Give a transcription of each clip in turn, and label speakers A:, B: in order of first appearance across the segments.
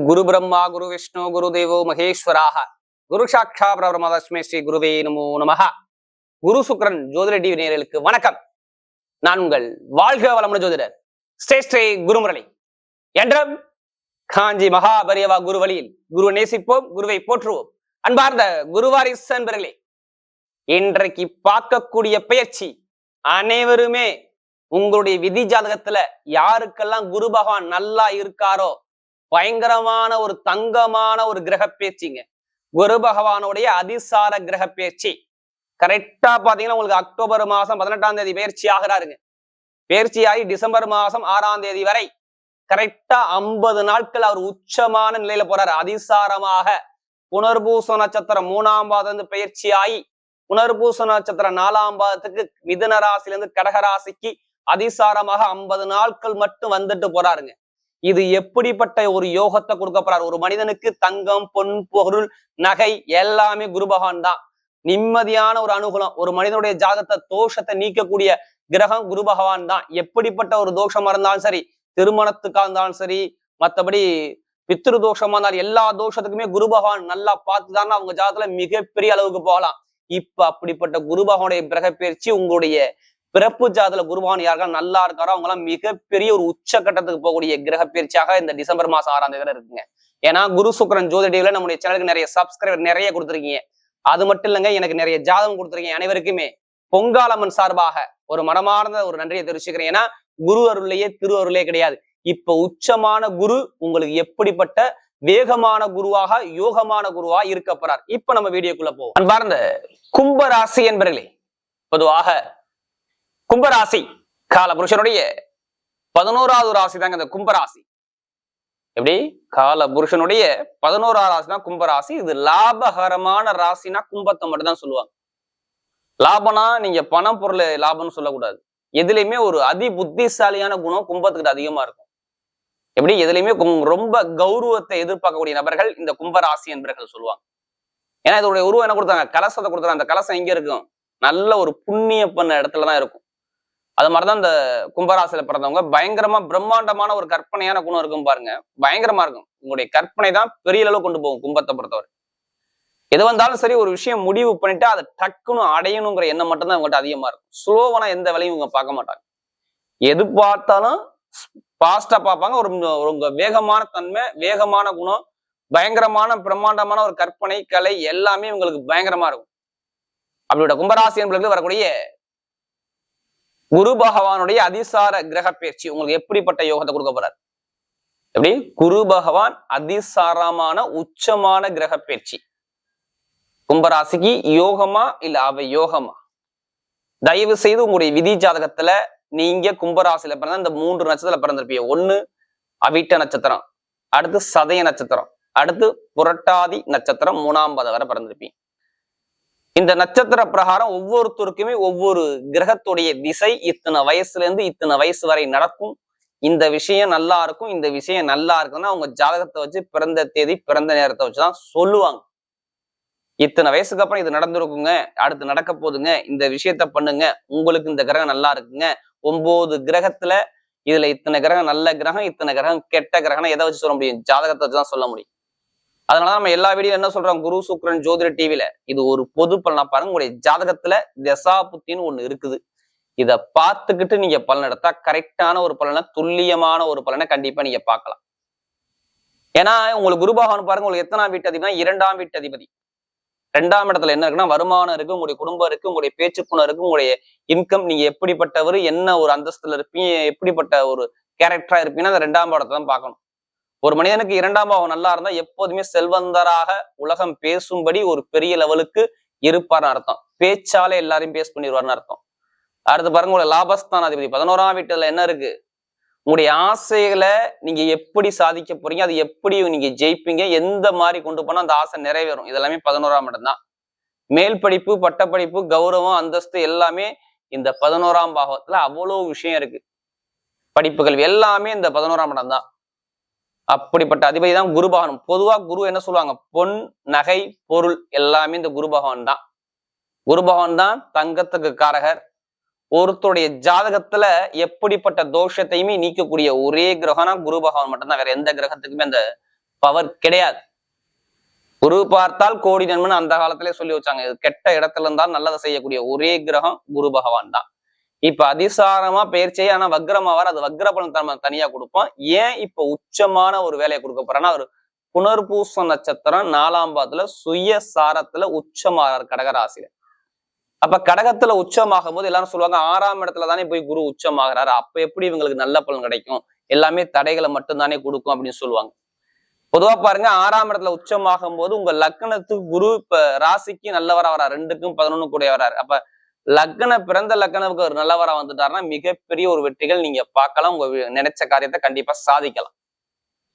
A: குரு பிரம்மா குரு விஷ்ணு குரு தேவோ மகேஸ்வராக குரு சாட்சா பிரபரமதஸ்மே ஸ்ரீ குருவே நமோ நமஹ. குரு சுக்ரன் ஜோதிட டிவி நேயர்களுக்கு வணக்கம். நான் உங்கள் வாழ்க வளமுடன் ஜோதிடர் ஸ்ரீ குருமுரளி என்றும் காஞ்சி மகாபரியவா குரு வழியில் குரு நேசிப்போம், குருவை போற்றுவோம். அன்பார்ந்த குருவாரிசு அன்பர்களே, இன்றைக்கு பார்க்கக்கூடிய பயிற்சி அனைவருமே உங்களுடைய விதி ஜாதகத்துல யாருக்கெல்லாம் குரு பகவான் நல்லா இருக்காரோ பயங்கரமான ஒரு தங்கமான ஒரு கிரக பேச்சுங்க. குரு பகவானுடைய அதிசார கிரக பேச்சு கரெக்டா பாத்தீங்கன்னா உங்களுக்கு அக்டோபர் மாசம் 18ஆம் தேதி பயிற்சி ஆகிறாருங்க. பயிற்சியாகி டிசம்பர் மாசம் 6ஆம் தேதி வரை கரெக்டா 50 நாட்கள் அவர் உச்சமான நிலையில போறாரு. அதிசாரமாக புனர்பூச நட்சத்திரம் 3ஆம் பாதம் பயிற்சியாகி புனர்பூச நட்சத்திரம் 4ஆம் பாதத்துக்கு மிதுன ராசியிலிருந்து கடகராசிக்கு அதிசாரமாக 50 நாட்கள் மட்டும் வந்துட்டு போறாருங்க. இது எப்படிப்பட்ட ஒரு யோகத்தை கொடுக்க போறாரு? ஒரு மனிதனுக்கு தங்கம், பொன், பொருள், நகை எல்லாமே குரு பகவான் தான். நிம்மதியான ஒரு அனுகூலம். ஒரு மனிதனுடைய ஜாதகத்தை தோஷத்தை நீக்கக்கூடிய கிரகம் குரு பகவான் தான். எப்படிப்பட்ட ஒரு தோஷமா இருந்தாலும் சரி, திருமணத்துக்கா இருந்தாலும் சரி, மற்றபடி பித்ரு தோஷமா இருந்தாலும் எல்லா தோஷத்துக்குமே குரு பகவான் நல்லா பார்த்துதான் அவங்க ஜாதகத்துல மிகப்பெரிய அளவுக்கு போகலாம். இப்ப அப்படிப்பட்ட குரு பகவானுடைய கிரக பயிற்சி உங்களுடைய பிறப்பு ஜாதல குருபகவான் யாருக்கா நல்லா இருக்காரோ அவங்களாம் மிகப்பெரிய ஒரு உச்சகட்டத்துக்கு போகக்கூடிய கிரக பயிற்சியாக இந்த டிசம்பர் மாசம் 6ஆம் தேதி இருக்குங்க. ஏன்னா குரு சுக்ரன் ஜோதிடவில நம்முடைய சேனலுக்கு நிறைய சப்ஸ்கிரைபர் நிறைய கொடுத்துருக்கீங்க. அது மட்டும் இல்லைங்க, எனக்கு நிறைய ஜாதகம் கொடுத்துருக்கீங்க. அனைவருக்குமே பொங்காலம்மன் சார்பாக ஒரு மனமார்ந்த ஒரு நன்றியை தெரிவிச்சுக்கிறேன். ஏன்னா குரு அருளையே திரு அருளே கிடையாது. இப்ப உச்சமான குரு உங்களுக்கு எப்படிப்பட்ட வேகமான குருவாக யோகமான குருவா இருக்க போறார். இப்ப நம்ம வீடியோக்குள்ள போவோம். அன்பார்ந்த கும்பராசி என்பர்களே, பொதுவாக கும்பராசி கால புருஷனுடைய 11ஆவது ராசி தாங்க இந்த கும்பராசி. எப்படி கால புருஷனுடைய 11ஆவது ராசி தான் கும்பராசி. இது லாபகரமான ராசினா கும்பத்தை மட்டும் தான் சொல்லுவாங்க. லாபம்னா நீங்க பணம் பொருள் லாபம்னு சொல்லக்கூடாது. எதுலையுமே ஒரு அதி புத்திசாலியான குணம் கும்பத்துக்கு அதிகமா இருக்கும். எப்படி எதுலையுமே ரொம்ப கௌரவத்தை எதிர்பார்க்கக்கூடிய நபர்கள் இந்த கும்பராசி என்பர்கள் சொல்லுவாங்க. ஏன்னா இதோடைய உருவம் என்ன கொடுத்தாங்க? கலசத்தை கொடுத்தாங்க. அந்த கலசம் எங்க இருக்கும்? நல்ல ஒரு புண்ணிய பண்ண இடத்துலதான் இருக்கும். அது மாதிரிதான் இந்த கும்பராசியில பிறந்தவங்க பயங்கரமா பிரம்மாண்டமான ஒரு கற்பனையான குணம் இருக்கும் பாருங்க. பயங்கரமா இருக்கும். உங்களுடைய கற்பனை தான் பெரிய அளவு கொண்டு போகும் கும்பத்தை பொறுத்தவரை. எது வந்தாலும் சரி, ஒரு விஷயம் முடிவு பண்ணிட்டு அதை டக்குன்னு அடையணுங்கிற எண்ணம் மட்டும்தான் இவங்ககிட்ட அதிகமா இருக்கும். ஸ்லோவான எந்த வேலையும் இவங்க பார்க்க மாட்டாங்க. எது பார்த்தாலும் பாஸ்டா பார்ப்பாங்க. ஒரு வேகமான தன்மை, வேகமான குணம், பயங்கரமான பிரம்மாண்டமான ஒரு கற்பனை கலை எல்லாமே இவங்களுக்கு பயங்கரமா இருக்கும். அப்படியோட கும்பராசி என்பவர்களுக்கு வரக்கூடிய குரு பகவானுடைய அதிசார கிரக பயிற்சி உங்களுக்கு எப்படிப்பட்ட யோகத்தை கொடுக்க போறார்? எப்படி குரு பகவான் அதிசாரமான உச்சமான கிரக பயிற்சி கும்பராசிக்கு யோகமா இல்ல அவ யோகமா? தயவு செய்து உங்களுடைய விதி ஜாதகத்துல நீங்க கும்பராசியில பிறந்த இந்த 3 நட்சத்திரத்துல பிறந்திருப்பீங்க. 1 அவிட்ட நட்சத்திரம், அடுத்து சதய நட்சத்திரம், அடுத்து புரட்டாதி நட்சத்திரம் 3ஆம் பாதம் வரை பிறந்திருப்பீங்க. இந்த நட்சத்திர பிரகாரம் ஒவ்வொருத்தருக்குமே ஒவ்வொரு கிரகத்துடைய திசை இத்தனை வயசுல இருந்து இத்தனை வயசு வரை நடக்கும். இந்த விஷயம் நல்லா இருக்கும், இந்த விஷயம் நல்லா இருக்குன்னா அவங்க ஜாதகத்தை வச்சு பிறந்த தேதி பிறந்த நேரத்தை வச்சுதான் சொல்லுவாங்க. இத்தனை வயசுக்கு அப்புறம் இது நடந்திருக்குங்க, அடுத்து நடக்க போதுங்க, இந்த விஷயத்த பண்ணுங்க, உங்களுக்கு இந்த கிரகம் நல்லா இருக்குங்க. 9 கிரகத்துல இதுல இத்தனை கிரகம் நல்ல கிரகம், இத்தனை கிரகம் கெட்ட கிரகம் எதை வச்சு சொல்ல முடியும்? ஜாதகத்தை வச்சுதான் சொல்ல முடியும். அதனாலதான் நம்ம எல்லா வீடியோ என்ன சொல்றோம்? குரு சுக்ரன் ஜோதிட டிவில இது ஒரு பொது பலனா பாருங்க. உங்களுடைய ஜாதகத்துல தசா புத்தின்னு ஒண்ணு இருக்குது. இத பார்த்துக்கிட்டு நீங்க பலன் எடுத்தா கரெக்டான ஒரு பலனை, துல்லியமான ஒரு பலனை கண்டிப்பா நீங்க பார்க்கலாம். ஏன்னா உங்களுக்கு குரு பகவான் பாருங்க, உங்களுக்கு எத்தனாம் வீட்டு அதிபதினா 2ஆம் வீட்டு அதிபதி. 2ஆம் இடத்துல என்ன இருக்குன்னா வருமானம் இருக்கு, உங்களுடைய குடும்பம் இருக்கு, உங்களுடைய பேச்சுக்குணம் இருக்கு, உங்களுடைய இன்கம், நீங்க எப்படிப்பட்டவர், என்ன ஒரு அந்தஸ்துல இருப்பீங்க, எப்படிப்பட்ட ஒரு கேரக்டரா இருப்பீங்கன்னா அந்த 2ஆம் இடத்தை தான் பார்க்கணும். ஒரு மனிதனுக்கு 2ஆம் பாவம் நல்லா இருந்தா எப்போதுமே செல்வந்தராக உலகம் பேசும்படி ஒரு பெரிய லெவலுக்கு இருப்பார்னு அர்த்தம். பேச்சாலே எல்லாரையும் பேஸ் பண்ணிடுவார்னு அர்த்தம். அடுத்து பாருங்க, உங்களுடைய லாபஸ்தான அதிபதி 11ஆம் வீட்டுல என்ன இருக்கு? உங்களுடைய ஆசைகளை நீங்க எப்படி சாதிக்க போறீங்க, அது எப்படி நீங்க ஜெயிப்பீங்க, எந்த மாதிரி கொண்டு போனா அந்த ஆசை நிறைவேறும், இதெல்லாமே 11ஆம் இடம் தான். மேல் படிப்பு, பட்டப்படிப்பு, கௌரவம், அந்தஸ்து எல்லாமே இந்த 11ஆம் பாவத்துல அவ்வளவு விஷயம் இருக்கு. படிப்புகள் எல்லாமே இந்த 11ஆம் இடம் தான். அப்படிப்பட்ட அதிபதி தான் குரு பகவான். பொதுவா குரு என்ன சொல்லுவாங்க? பொன், நகை, பொருள் எல்லாமே இந்த குரு பகவான் தான். குரு பகவான் தான் தங்கத்துக்கு காரகர். ஒருத்தருடைய ஜாதகத்துல எப்படிப்பட்ட தோஷத்தையுமே நீக்கக்கூடிய ஒரே கிரகம்னா குரு பகவான் மட்டும்தான். வேற எந்த கிரகத்துக்குமே அந்த பவர் கிடையாது. குரு பார்த்தால் கோடி நன்மன் அந்த காலத்திலே சொல்லி வச்சாங்க. இது கெட்ட இடத்துல இருந்தால் நல்லதை செய்யக்கூடிய ஒரே கிரகம் குரு பகவான் தான். இப்ப அதிசாரமா பயிற்சியே ஆனா வக்ரமாவார், அது வக்ர பலன் தனியா கொடுப்போம். ஏன் இப்ப உச்சமான ஒரு வேலையை கொடுக்க போறேன்னா, ஒரு புனர்பூச நட்சத்திரம் 4ஆம் பாதத்துல சுய சாரத்துல உச்சமாறார் கடகராசியில. அப்ப கடகத்துல உச்சமாகும் போது எல்லாரும் சொல்லுவாங்க 6ஆம் இடத்துல தானே போய் குரு உச்சமாகிறாரு, அப்ப எப்படி இவங்களுக்கு நல்ல பலன் கிடைக்கும், எல்லாமே தடைகளை மட்டும் தானே கொடுக்கும் அப்படின்னு சொல்லுவாங்க. பொதுவா பாருங்க 6ஆம் இடத்துல உச்சமாகும் போது உங்க லக்னத்துக்கு குரு இப்ப ராசிக்கு நல்லவரா வராரு, 2க்கும் 11 கூட வராரு. அப்ப பிறந்த லக்னத்துக்கு ஒரு நல்லவரா வந்துட்டாருன்னா மிகப்பெரிய ஒரு வெற்றிகள் நீங்க பார்க்கலாம், உங்க நினைச்ச காரியத்தை கண்டிப்பா சாதிக்கலாம்.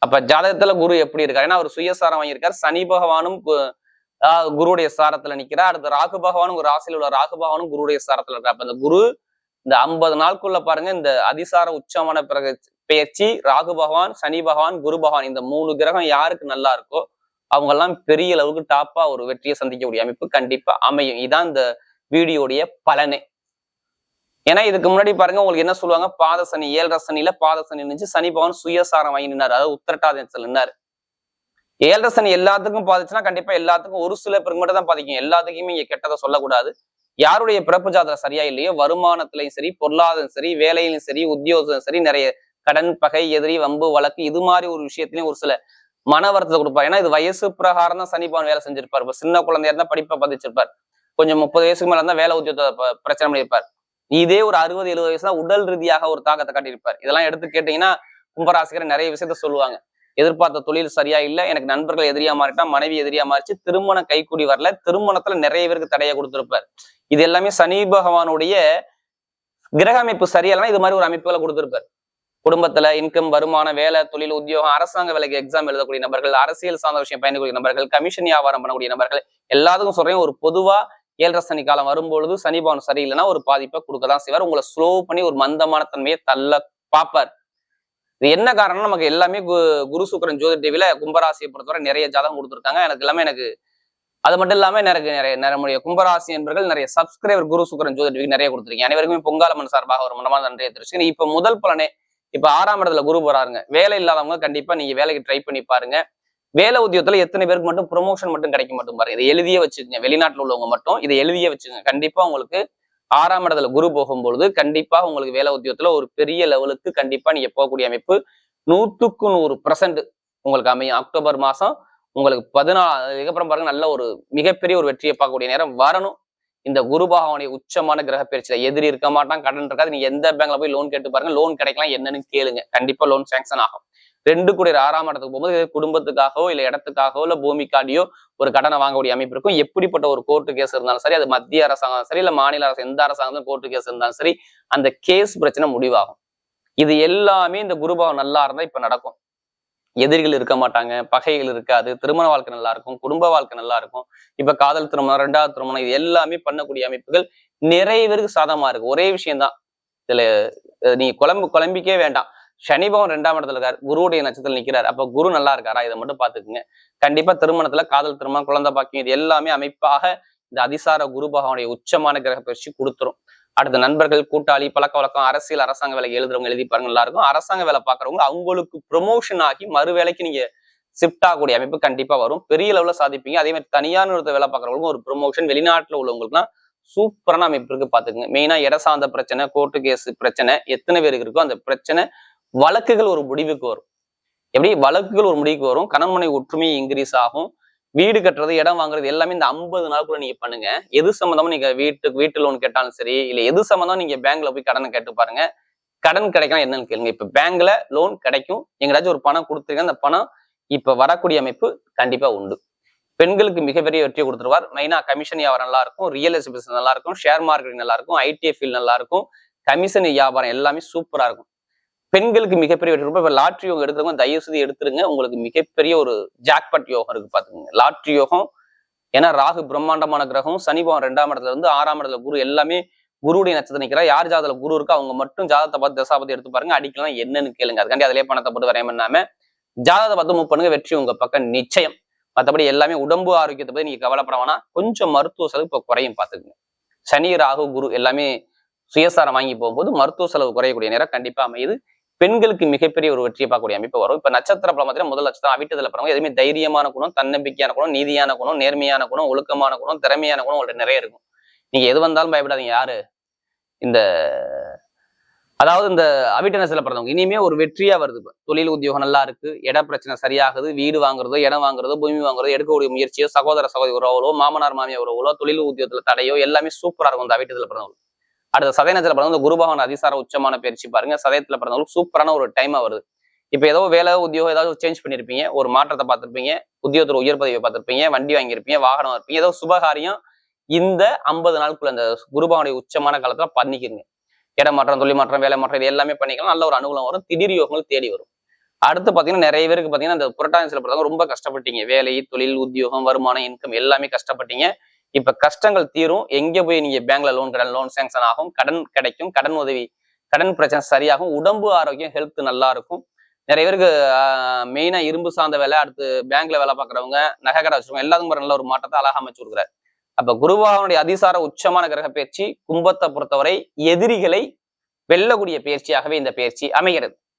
A: அப்ப ஜாதகத்துல குரு எப்படி இருக்காரு, ஏன்னா அவர் சுயசாரம் வாங்கியிருக்காரு. சனி பகவானும் குருவுடைய சாரத்துல நிக்கிறார். அடுத்து ராகு பகவானும் ஒரு ராசியில் உள்ள ராகு பகவானும் குருவுடைய சாரத்துல இருக்காரு. அப்ப இந்த குரு இந்த 50 நாட்குள்ள பாருங்க, இந்த அதிசார உச்சமான பிறகு பெயர்ச்சி ராகு பகவான், சனி பகவான், குரு பகவான், இந்த 3 கிரகம் யாருக்கு நல்லா இருக்கோ அவங்க எல்லாம் பெரிய அளவுக்கு டாப்பா ஒரு வெற்றியை சந்திக்கக்கூடிய அமைப்பு கண்டிப்பா அமையும். இதான் இந்த வீடியோடைய பலனே. ஏன்னா இதுக்கு முன்னாடி பாருங்க உங்களுக்கு என்ன சொல்லுவாங்க, பாத சனி 7.5 சனியில பாத சனி இருந்துச்சு, சனி பகவான் சுயசாரம் வாங்கி நின்னாரு, அதாவது உத்திரட்டாதத்துல நின்னாரு. 7.5 சனி எல்லாத்துக்கும் பாதிச்சுன்னா கண்டிப்பா எல்லாத்துக்கும் ஒரு சில பேருக்கு மட்டும் தான் பாதிக்கும். எல்லாத்துக்குமே இங்க கெட்டதை சொல்லக்கூடாது. யாருடைய பிறப்பு ஜாதகம் சரியா இல்லையோ வருமானத்திலையும் சரி, பொருளாதாரம் சரி, வேலையிலும் சரி, உத்தியோகம் சரி, நிறைய கடன், பகை, எதிரி, வம்பு, வழக்கு இது மாதிரி ஒரு விஷயத்திலையும் ஒரு சில மன வருத்தத்தை கொடுப்பாரு. ஏன்னா இது வயசு பிரகாரம் தான் சனி பகவான் வேலை செஞ்சிருப்பார். இப்ப சின்ன குழந்தையா இருந்தா படிப்பை பதிச்சிருப்பார், கொஞ்சம் 30 வயசுக்கு மேல இருந்தா வேலை உத்தியோகத்தை பிரச்சனை பண்ணியிருப்பார். இதே ஒரு 60-70 வயசு தான் உடல் ரீதியாக ஒரு தாக்கத்தை காட்டியிருப்பார். இதெல்லாம் எடுத்து கேட்டீங்கன்னா கும்பராசிகர் நிறைய விஷயத்த சொல்லுவாங்க. எதிர்பார்த்த தொழில் சரியா இல்லை, எனக்கு நண்பர்கள் எதிரியா மாறிட்டா, மனைவி எதிரியா மாறிச்சு, திருமணம் கைக்கூடி வரல, திருமணத்துல நிறைய பேருக்கு தடையை கொடுத்திருப்பார். இது எல்லாமே சனி பகவானுடைய கிரக அமைப்பு சரியில்லைன்னா இது மாதிரி ஒரு அமைப்புகளை கொடுத்திருப்பார். குடும்பத்துல இன்கம், வருமானம், வேலை, தொழில், உத்தியோகம், அரசாங்க வேலைக்கு எக்ஸாம் எழுதக்கூடிய நபர்கள், அரசியல் சார்ந்த விஷயம் பயணிக்கூடிய நபர்கள், கமிஷன் வியாபாரம் பண்ணக்கூடிய நபர்கள், எல்லாத்துக்கும் சொல்றேன். ஒரு பொதுவா 7.5 சனி காலம் வரும்பொழுது சனி பகவான் சரியில்லைன்னா ஒரு பாதிப்பை கொடுக்கதான் செய்வார். உங்களை ஸ்லோ பண்ணி ஒரு மந்தமான தன்மையை தள்ள பார்ப்பார். இது என்ன காரணம்னா, நமக்கு எல்லாமே குரு சுக்கிரன் ஜோதிட டிவில கும்பராசியை பொறுத்தவரை நிறைய ஜாதகம் கொடுத்துருக்காங்க. எனக்கு அது மட்டும் இல்லாம நிறைய கும்பராசி என்பர்கள் நிறைய சப்ஸ்கிரைபர் குரு சுக்கிரன் ஜோதிட டிவிக்கு நிறைய கொடுத்துருக்கீங்க. அனைவருக்குமே பொங்காலம்மன் சார்பாக ஒரு மனமான நன்றியை தெரிவிச்சுங்க. இப்ப முதல் பலனே, இப்ப 6ஆம் இடத்துல குரு போறாருங்க. வேலை இல்லாதவங்க கண்டிப்பா நீங்க வேலைக்கு ட்ரை பண்ணி பாருங்க. வேலை உத்தியோகத்துல எத்தனை பேருக்கு மட்டும் ப்ரொமோஷன் மட்டும் கிடைக்க மட்டும் பாருங்க. இதை எழுதியே வச்சுக்கோங்க. வெளிநாட்டுல உள்ளவங்க மட்டும் இதை எழுதியே வச்சுக்கோங்க. கண்டிப்பா உங்களுக்கு 6ஆம் இடத்துல குரு போகும்பொழுது கண்டிப்பா உங்களுக்கு வேலை உத்தியோகத்துல ஒரு பெரிய லெவலுக்கு கண்டிப்பா நீங்க போகக்கூடிய அமைப்பு 100க்கு 100% உங்களுக்கு அமையும். அக்டோபர் மாசம் உங்களுக்கு 14 இதுக்கப்புறம் பாருங்க, நல்ல ஒரு மிகப்பெரிய ஒரு வெற்றியை பார்க்கக்கூடிய நேரம் வரணும். இந்த குரு பகவானுடைய உச்சமான கிரக பயிற்சியில எதிரி இருக்க மாட்டான், கடன் இருக்காது. நீங்க எந்த பேங்க்ல போய் லோன் கேட்டு பாருங்க, லோன் கிடைக்கலாம் என்னன்னு கேளுங்க, கண்டிப்பா லோன் சாங்ஷன் ஆகும். 2 கூட 6ஆம் இடத்துக்கு போகும்போது குடும்பத்துக்காகவோ இல்ல இடத்துக்காகவோ இல்ல பூமிக்காடியோ ஒரு கடனை வாங்கக்கூடிய அமைப்பு இருக்கும். எப்படிப்பட்ட ஒரு கோர்ட்டு கேஸ் இருந்தாலும் சரி, அது மத்திய அரசாங்கம் சரி இல்ல மாநில அரசு எந்த அரசாங்கம் கோர்ட்டு கேஸ் இருந்தாலும் சரி, அந்த கேஸ் பிரச்சனை முடிவாகும். இது எல்லாமே இந்த குரு பகவான் நல்லா இருந்தா இப்ப நடக்கும். எதிரிகள் இருக்க மாட்டாங்க, பகைகள் இருக்காது, திருமண வாழ்க்கை நல்லா இருக்கும், குடும்ப வாழ்க்கை நல்லா இருக்கும். இப்ப காதல் திருமணம், 2வது திருமணம், இது எல்லாமே பண்ணக்கூடிய அமைப்புகள் நிறைய பேருக்கு சாதகமா இருக்கு. ஒரே விஷயம்தான், இதுல நீங்க குழம்பிக்கவே வேண்டாம். சனி பகவான் 2ஆம் இடத்துல இருக்காரு, குருவுடைய நட்சத்திரத்தில் நிக்கிறார். அப்ப குரு நல்லா இருக்காரா, இதை மட்டும் பாத்துக்குங்க. கண்டிப்பா திருமணத்துல காதல் திருமணம், குழந்தை பாக்கியம், இது எல்லாமே அமைப்பாக இந்த அதிசார குரு பகவானுடைய உச்சமான கிரக பயிற்சி கொடுத்துரும். அடுத்த நண்பர்கள், கூட்டாளி, பழக்க வழக்கம், அரசியல், அரசாங்க வேலை எழுதுறவங்க எழுதி பாருங்க, நல்லா இருக்கும். அரசாங்க வேலை பாக்குறவங்க அவங்களுக்கு ப்ரொமோஷன் ஆகி மறு வேலைக்கு நீங்க ஷிஃப்ட் ஆகக்கூடிய அமைப்பு கண்டிப்பா வரும். பெரிய லெவலில் சாதிப்பீங்க. அதே மாதிரி தனியார் நிறுத்த வேலை பார்க்குறவங்களுக்கும் ஒரு ப்ரொமோஷன், வெளிநாட்டுல உள்ளவங்களுக்குலாம் சூப்பரான அமைப்பு இருக்கு பாத்துக்குங்க. மெயினா இட சார்ந்த பிரச்சனை, கோர்ட்டு கேஸ் பிரச்சனை எத்தனை பேருக்கு இருக்கோ அந்த பிரச்சனை வழக்குகள் ஒரு முடிவுக்கு வரும். எப்படி வழக்குகள் ஒரு முடிவுக்கு வரும், கணவனை ஒற்றுமை இன்க்ரீஸ் ஆகும். வீடு கட்டுறது, இடம் வாங்குறது எல்லாமே இந்த 50 நாளுக்குள்ள நீங்க பண்ணுங்க. எது சம்பந்தமா நீங்க வீட்டு லோன் கேட்டாலும் சரி, இல்ல எது சம்பந்தம் நீங்க பேங்க்ல போய் கடனை கேட்டு பாருங்க, கடன் கிடைக்கலாம் என்னன்னு கேளுங்க. இப்ப பேங்க்ல லோன் கிடைக்கும், எங்கடாச்சும் ஒரு பணம் கொடுத்துருங்க, அந்த பணம் இப்ப வரக்கூடிய அமைப்பு கண்டிப்பா உண்டு. பெண்களுக்கு மிகப்பெரிய வெற்றியை கொடுத்துருவார். மெயினா கமிஷன் வியாபாரம் நல்லா இருக்கும், ரியல் எஸ்டேட் பிசினஸ் நல்லா இருக்கும், ஷேர் மார்க்கெட் நல்லா இருக்கும், ஐடிஐ ஃபீல்ட் நல்லா இருக்கும், கமிஷன் வியாபாரம் எல்லாமே சூப்பரா இருக்கும். பெண்களுக்கு மிகப்பெரிய வெற்றி. இப்ப லாட்ரி யோகம் எடுக்கிறவங்க தயவு செய்து எடுத்துருங்க, உங்களுக்கு மிகப்பெரிய ஒரு ஜாக்பாட் யோகம் இருக்கு பாத்துக்கோங்க. லாட்ரி யோகம், ஏன்னா ராகு பிரம்மாண்டமான கிரகம், சனி பகவான் 2ஆம் இடத்துல இருந்து 6ஆம் இடத்துல குரு, எல்லாமே குருவுடைய நட்சத்திரம் நிற்கிறா. யார் ஜாதகத்துல குரு இருக்கோ அவங்க மட்டும் ஜாதகத்தை பார்த்து தசாபதி எடுத்து பாருங்க, அடிக்கலாம் என்னன்னு கேளுங்க. அதுக்காண்டி அதிலே பணத்தை போட்டு வரைய பண்ணாம ஜாதகத்தை பார்த்து மூவ் பண்ணுங்க, வெற்றி உங்க பக்கம் நிச்சயம். மற்றபடி எல்லாமே உடம்பு ஆரோக்கியத்தை பத்தி நீங்க கவலைப்பட வேணாம். கொஞ்சம் மருத்துவ செலவு இப்ப குறையும் பாத்துக்குங்க. சனி, ராகு, குரு எல்லாமே சுயசாரம் வாங்கி போகும்போது மருத்துவ செலவு குறையக்கூடிய நேரம் கண்டிப்பா அமையுது. பெண்களுக்கு மிகப்பெரிய ஒரு வெற்றியை பார்க்கக்கூடிய அமைப்பு வரும். இப்ப நட்சத்திர பலம் பார்த்தீங்கன்னா முதல் நட்சத்திரம் அவிட்டத்துல பிறகு எதுவுமே தைரியமான குணம், தன்னம்பிக்கையான குணம், நீதியான குணம், நேர்மையான குணம், ஒழுக்கமான குணம், திறமையான குணம் உங்கள்ட்ட நிறைய இருக்கும். நீங்க எது வந்தாலும் பயப்படாதீங்க. யாரு இந்த அதாவது இந்த அவிட்ட நட்சத்திரத்துல பிறந்தவங்க இனிமே ஒரு வெற்றியா வருது. இப்ப தொழில் உத்தியோகம் நல்லா இருக்கு, இட பிரச்சனை சரியாகுது, வீடு வாங்குறதோ இடம் வாங்குறதோ பூமி வாங்குறதோ எடுக்கக்கூடிய முயற்சியோ சகோதர சகோதரி உறவுகளோ மாமனார் மாமியார் உறவுகளோ தொழில் உத்தியோகத்துல தடையோ எல்லாமே சூப்பரா இருக்கும் இந்த அவிட்டத்துல பிறந்தவங்க. அடுத்த சதய நட்சத்திரத்துல பிறந்தவங்க குரு பகவான் அதிசார உச்சமான பயிற்சி பாருங்க. சதயத்துல பிறந்தவங்களுக்கு சூப்பரான ஒரு டைமா வருது. இப்ப ஏதோ வேலை உத்தியோகம் ஏதாவது சேஞ்ச் பண்ணிருப்பீங்க, ஒரு மாற்றத்தை பார்த்திருப்பீங்க, உத்தியோகத்துல உயர் பதவியை பார்த்திருப்பீங்க, வண்டி வாங்கியிருப்பீங்க, வாகனம் இருப்பீங்க, ஏதோ சுபகாரியம் இந்த 50 நாளுக்குள்ள இந்த குருபகவானுடைய உச்சமான காலத்துல பண்ணிக்கிறீங்க. இடமாற்றம், தொழில் மாற்றம், வேலை மாற்றம் இது எல்லாமே பண்ணிக்கலாம். நல்ல ஒரு அனுகூலம் வரும், திடீர் யோகங்கள் தேடி வரும். அடுத்து பாத்தீங்கன்னா நிறைய பேருக்கு பாத்தீங்கன்னா இந்த புரட்டாசி பிறந்தவங்க ரொம்ப கஷ்டப்பட்டீங்க. வேலை, தொழில், உத்தியோகம், வருமானம், இன்கம் எல்லாமே கஷ்டப்பட்டீங்க. இப்ப கஷ்டங்கள் தீரும். எங்க போய் நீங்க பேங்க்ல லோன் சேங்ஷன் ஆகும், கடன் கிடைக்கும், கடன் உதவி, கடன் பிரச்சனை சரியாகும், உடம்பு ஆரோக்கியம் ஹெல்த் நல்லா இருக்கும். நிறைய பேருக்கு மெயினா இரும்பு சார்ந்த வேலை, அடுத்து பேங்க்ல வேலை பார்க்குறவங்க, நகைக்கடை வச்சிருக்கவங்க எல்லாத்துக்கும் நல்ல ஒரு மாற்றத்தை அழகா அமைச்சு கொடுக்குறாரு. அப்ப குருபகவானுடைய அதிசார உச்சமான கிரக பயிற்சி கும்பத்தை பொறுத்தவரை எதிரிகளை வெல்லக்கூடிய பயிற்சியாகவே இந்த பயிற்சி அமைகிறது.